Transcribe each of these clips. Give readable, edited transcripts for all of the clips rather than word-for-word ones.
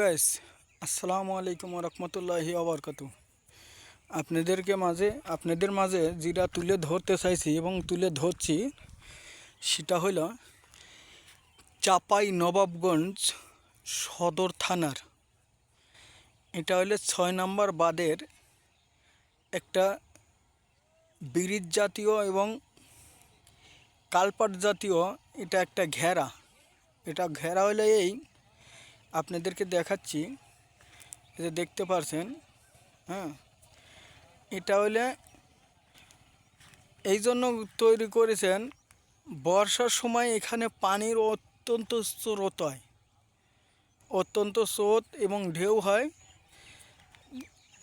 Guys, আসসালামু আলাইকুম রহমতুল্লাহি ওয়াবারাকাতু। আপনাদের মাঝে যেটা তুলে ধরতে চাইছি এবং তুলে ধরছি সেটা হলো চাপাই নবাবগঞ্জ সদর থানার, এটা হলো 6 নম্বর বাদের একটা ব্রিজ জাতীয় এবং কালপাট জাতীয় এটা একটা ঘেরা। এটা ঘেরা হলে আপনাদেরকে দেখাচ্ছি, এটা দেখতে পারছেন। হ্যাঁ, এটা হলে এই জন্য তৈরি করেছেন, বর্ষার সময় এখানে পানির অত্যন্ত স্রোত হয়, অত্যন্ত স্রোত এবং ঢেউ হয়।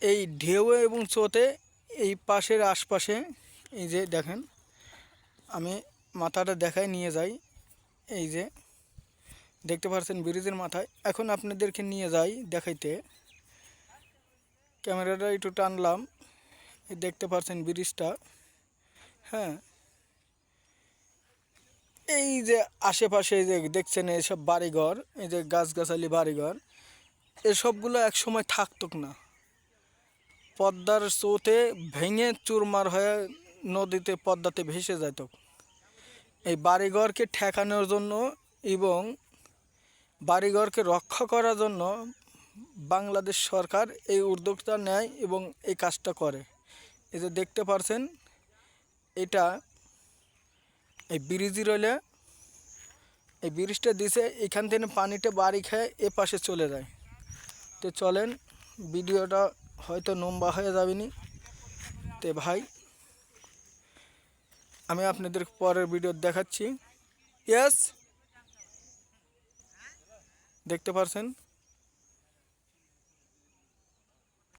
এই ঢেউ এবং স্রোতে এই পাশের আশপাশে এই যে দেখেন, আমি মাথাটা দেখায় নিয়ে যাই। এই যে দেখতে পাচ্ছেন ব্রিজের মাথায়, এখন আপনাদেরকে নিয়ে যাই দেখাইতে। ক্যামেরাটা একটু টানলাম, দেখতে পাচ্ছেন ব্রিজটা। হ্যাঁ, এই যে আশেপাশে যে দেখছেন এইসব বাড়িঘর, এই যে গাছগাছালি বাড়িঘর, এসবগুলো একসময় থাকতো না, পদ্মার স্রোতে ভেঙে চুরমার হয়ে নদীতে পদ্মাতে ভেসে যেত। এই বাড়িঘরকে ঠেকানোর জন্য এবং বাড়িঘরকে রক্ষা করার জন্য বাংলাদেশ সরকার এই উদ্যোগটা নেয় এবং এই কাজটা করে। এই যে দেখতে পারছেন, এটা এই ব্রিজ রইলে এই ব্রিজটা দিছে, এখান থেকে পানিটা বাড়ি খেয়ে এ পাশে চলে যায়। তো চলেন, ভিডিওটা হয়তো লম্বা হয়ে যাবেনি, তো ভাই আমি আপনাদের পরের ভিডিও দেখাচ্ছি। ইয়েস, দেখতে পারছেন।